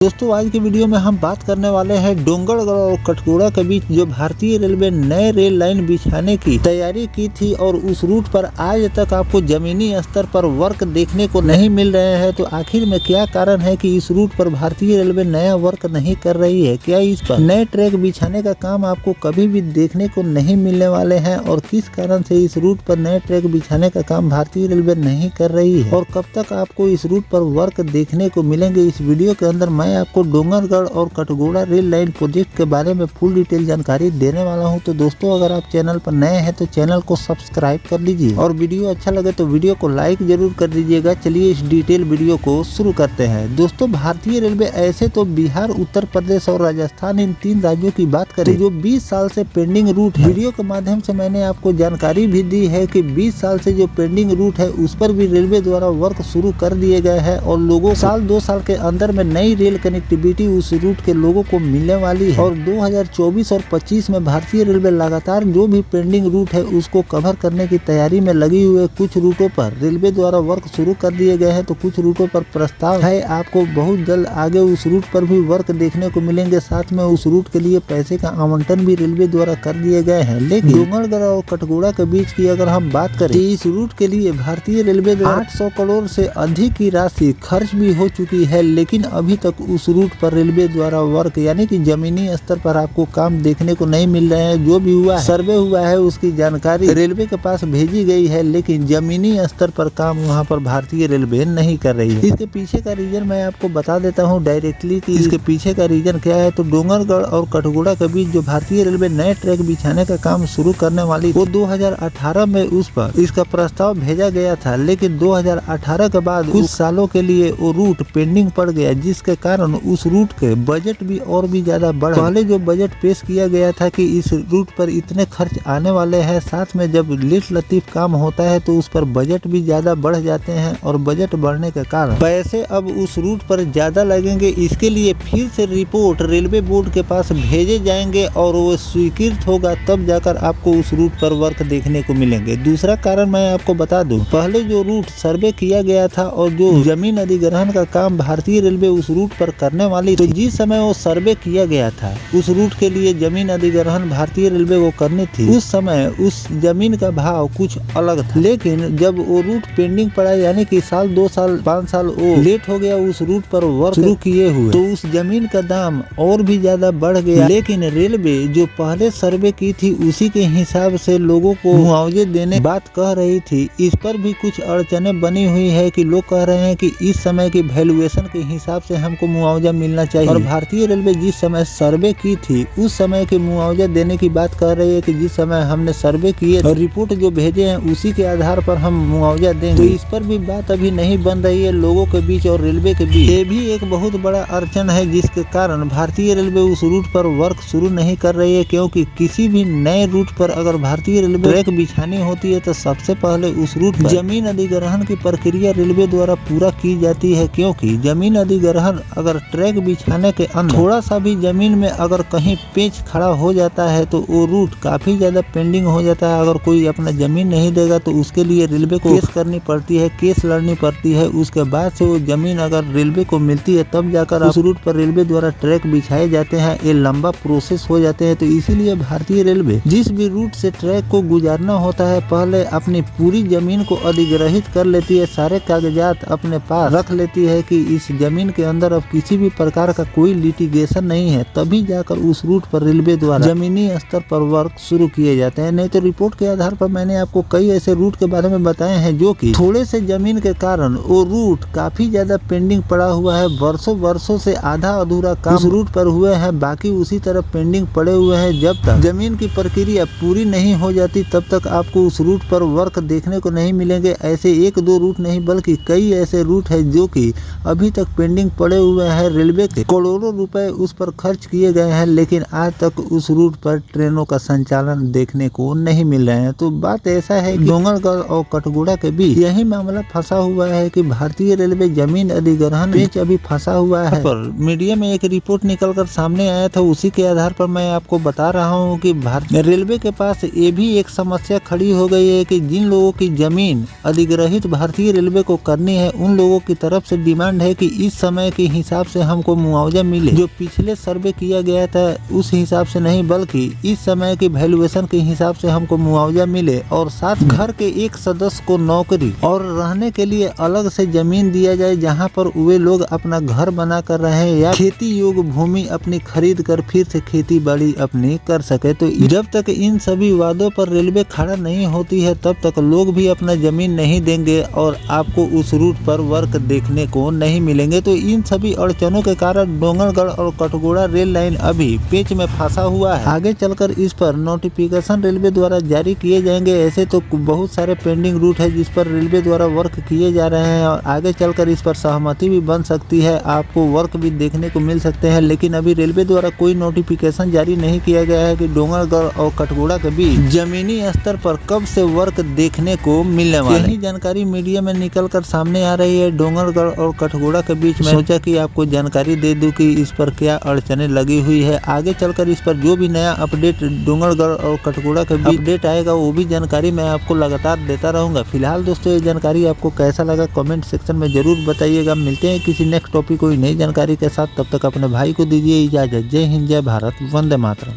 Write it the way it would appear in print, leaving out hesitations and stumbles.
दोस्तों आज की वीडियो में हम बात करने वाले हैं डोंगरगढ़ और कटघोरा के बीच जो भारतीय रेलवे नए रेल लाइन बिछाने की तैयारी की थी और उस रूट पर आज तक आपको जमीनी स्तर पर वर्क देखने को नहीं मिल रहे हैं। तो आखिर में क्या कारण है कि इस रूट पर भारतीय रेलवे नया वर्क नहीं कर रही है? क्या इस पर नए ट्रैक बिछाने का काम आपको कभी भी देखने को नहीं मिलने वाले हैं और किस कारण से इस रूट पर नए ट्रैक बिछाने का काम भारतीय रेलवे नहीं कर रही है और कब तक आपको इस रूट पर वर्क देखने को मिलेंगे, इस वीडियो के अंदर मैं आपको डोंगरगढ़ और कटघोरा रेल लाइन प्रोजेक्ट के बारे में फुल डिटेल जानकारी देने वाला हूं। तो दोस्तों अगर आप चैनल पर नए हैं तो चैनल को सब्सक्राइब कर लीजिए और वीडियो अच्छा लगे तो वीडियो को लाइक जरूर कर दीजिएगा। चलिए इस डिटेल वीडियो को शुरू करते हैं। दोस्तों भारतीय रेलवे ऐसे तो बिहार, उत्तर प्रदेश और राजस्थान, इन तीन राज्यों की बात करें जो 20 साल से पेंडिंग रूट है। वीडियो के माध्यम से मैंने आपको जानकारी भी दी है कि 20 साल से जो पेंडिंग रूट है उस पर भी रेलवे द्वारा वर्क शुरू कर दिए गए हैं और लोगों साल 2 साल के अंदर में नई रेल कनेक्टिविटी उस रूट के लोगों को मिलने वाली है और 2024 और 25 में भारतीय रेलवे लगातार जो भी पेंडिंग रूट है उसको कवर करने की तैयारी में लगी हुई है। कुछ रूटों पर रेलवे द्वारा वर्क शुरू कर दिए गए हैं तो कुछ रूटों पर प्रस्ताव है। आपको बहुत जल्द आगे उस रूट पर भी वर्क देखने को मिलेंगे। साथ में उस रूट के लिए पैसे का आवंटन भी रेलवे द्वारा कर दिए गए हैं। लेकिन डोंगरगढ़ और कटघोरा के बीच की अगर हम बात करें तो इस रूट के लिए भारतीय रेलवे द्वारा 800 करोड़ से अधिक की राशि खर्च भी हो चुकी है, लेकिन अभी तक उस रूट पर रेलवे द्वारा वर्क यानी कि जमीनी स्तर पर आपको काम देखने को नहीं मिल रहे हैं। जो भी हुआ है, सर्वे हुआ है, उसकी जानकारी रेलवे के पास भेजी गई है, लेकिन जमीनी स्तर पर काम वहां पर भारतीय रेलवे नहीं कर रही है। इसके पीछे का रीजन मैं आपको बता देता हूं डायरेक्टली कि इसके पीछे का रीजन क्या है। तो डोंगरगढ़ और कटघोरा के बीच जो भारतीय रेलवे नए ट्रैक बिछाने का काम शुरू करने वाली वो 2018 में उस पर इसका प्रस्ताव भेजा गया था, लेकिन 2018 के बाद कुछ सालों के लिए वो रूट पेंडिंग पड़ गया, जिसके कारण उस रूट के बजट भी और भी ज्यादा बढ़ा। पहले जो बजट पेश किया गया था कि इस रूट पर इतने खर्च आने वाले हैं, साथ में जब लिट लतीफ काम होता है तो उस पर बजट भी ज्यादा बढ़ जाते हैं और बजट बढ़ने के कारण पैसे अब उस रूट पर ज्यादा लगेंगे। इसके लिए फिर से रिपोर्ट रेलवे बोर्ड के पास भेजे जाएंगे और वो स्वीकृत होगा, तब जाकर आपको उस रूट पर वर्क देखने को मिलेंगे। दूसरा कारण मैं आपको बता दूं, पहले जो रूट सर्वे किया गया था और जो जमीन अधिग्रहण का काम भारतीय रेलवे उस रूट पर करने वाली, तो जिस समय वो सर्वे किया गया था उस रूट के लिए जमीन अधिग्रहण भारतीय रेलवे को करनी थी, उस समय उस जमीन का भाव कुछ अलग था। लेकिन जब वो रूट पेंडिंग पड़ा यानी कि साल 2 साल 5 साल वो लेट हो गया उस रूट पर वर्क शुरू किए हुए, तो उस जमीन का दाम और भी ज्यादा बढ़ गया। लेकिन रेलवे जो पहले सर्वे की थी उसी के हिसाब से लोगों को मुआवजे देने बात कह रही थी। इस पर भी कुछ अड़चने बनी हुई है कि लोग कह रहे हैं कि इस समय की वैल्यूएशन के हिसाब से हमको मुआवजा मिलना चाहिए और भारतीय रेलवे जिस समय सर्वे की थी उस समय के मुआवजा देने की बात कर रही है कि जिस समय हमने सर्वे किए और रिपोर्ट जो भेजे हैं उसी के आधार पर हम मुआवजा देंगे। तो इस पर भी बात अभी नहीं बन रही है लोगों के बीच और रेलवे के बीच। ये भी एक बहुत बड़ा अड़चन है जिसके कारण भारतीय रेलवे उस रूट पर वर्क शुरू नहीं कर रही है, क्योंकि किसी भी नए रूट पर अगर भारतीय रेलवे ट्रैक बिछानी होती है तो सबसे पहले उस रूट पर जमीन अधिग्रहण की प्रक्रिया रेलवे द्वारा पूरा की जाती है। क्योंकि जमीन अधिग्रहण अगर ट्रैक बिछाने के अंदर थोड़ा सा भी जमीन में अगर कहीं पेच खड़ा हो जाता है तो वो रूट काफी ज्यादा पेंडिंग हो जाता है। अगर कोई अपना जमीन नहीं देगा तो उसके लिए रेलवे को केस करनी पड़ती है, केस लड़नी पड़ती है। उसके बाद से वो जमीन अगर रेलवे को मिलती है तब जाकर उस रूट पर रेलवे द्वारा ट्रैक बिछाए जाते हैं। ये लंबा प्रोसेस हो जाते हैं। तो इसीलिए भारतीय रेलवे जिस भी रूट से ट्रैक को गुजारना होता है पहले अपनी पूरी जमीन को अधिग्रहित कर लेती है, सारे कागजात अपने पास रख लेती है कि इस जमीन के अंदर अब किसी भी प्रकार का कोई लिटिगेशन नहीं है, तभी जाकर उस रूट पर रेलवे द्वारा जमीनी स्तर पर वर्क शुरू किए जाते हैं। नहीं तो रिपोर्ट के आधार पर मैंने आपको कई ऐसे रूट के बारे में बताए हैं जो कि थोड़े से जमीन के कारण वो रूट काफी ज्यादा पेंडिंग पड़ा हुआ है। वर्षों से आधा अधूरा काम उस रूट पर हुए हैं, बाकी उसी तरह पेंडिंग पड़े हुए हैं। जब तक जमीन की प्रक्रिया पूरी नहीं हो जाती तब तक आपको उस रूट पर वर्क देखने को नहीं मिलेंगे। ऐसे 1-2 रूट नहीं बल्कि कई ऐसे रूट है जो कि अभी तक पेंडिंग पड़े हुए हैं। रेलवे के करोड़ों रुपए उस पर खर्च किए गए हैं, लेकिन आज तक उस रूट पर ट्रेनों का संचालन देखने को नहीं मिल रहे हैं। तो बात ऐसा है कि डोंगरगढ़ और कटघोरा के बीच यही मामला फंसा हुआ है कि भारतीय रेलवे जमीन अधिग्रहण पेच अभी फंसा हुआ है। पर मीडिया में एक रिपोर्ट निकलकर सामने आया था, उसी के आधार पर मैं आपको बता रहा हूँ कि भारतीय रेलवे के पास ये भी एक समस्या खड़ी हो गई है कि जिन लोगों की जमीन अधिग्रहित भारतीय रेलवे को करनी है उन लोगों की तरफ से डिमांड है कि इस समय के हिसाब हिसाब से हमको मुआवजा मिले, जो पिछले सर्वे किया गया था उस हिसाब से नहीं बल्कि इस समय की वैल्यूएशन के हिसाब से हमको मुआवजा मिले, और साथ घर के एक सदस्य को नौकरी और रहने के लिए अलग से जमीन दिया जाए जहां पर वे लोग अपना घर बना कर रहे या खेती योग्य भूमि अपनी खरीद कर फिर से खेती बाड़ी अपनी कर सके। तो जब तक इन सभी वादों पर रेलवे खड़ा नहीं होती है तब तक लोग भी अपना जमीन नहीं देंगे और आपको उस रूट पर वर्क देखने को नहीं मिलेंगे। तो इन सभी अड़चनों के कारण डोंगरगढ़ और कठगोड़ा रेल लाइन अभी पेच में फंसा हुआ है। आगे चलकर इस पर नोटिफिकेशन रेलवे द्वारा जारी किए जाएंगे। ऐसे तो बहुत सारे पेंडिंग रूट है जिस पर रेलवे द्वारा वर्क किए जा रहे हैं और आगे चलकर इस पर सहमति भी बन सकती है, आपको वर्क भी देखने को मिल सकते हैं। लेकिन अभी रेलवे द्वारा कोई नोटिफिकेशन जारी नहीं किया गया है कि डोंगरगढ़ और कठगोड़ा के बीच जमीनी स्तर पर कब से वर्क देखने को मिलने वाला है। यही जानकारी मीडिया में निकल कर सामने आ रही है। डोंगरगढ़ और कठगोड़ा के बीच में सोचा कि आपको जानकारी दे दूं कि इस पर क्या अड़चने लगी हुई है। आगे चलकर इस पर जो भी नया अपडेट डोंगरगढ़ और कठगोड़ा के बीच अपडेट आएगा वो भी जानकारी मैं आपको लगातार देता रहूंगा। फिलहाल दोस्तों ये जानकारी आपको कैसा लगा कमेंट सेक्शन में जरूर बताइएगा। मिलते हैं किसी नेक्स्ट टॉपिक कोई नई जानकारी के साथ, तब तक अपने भाई को दीजिए इजाजत। जय हिंद, जय भारत, वंदे मातरम।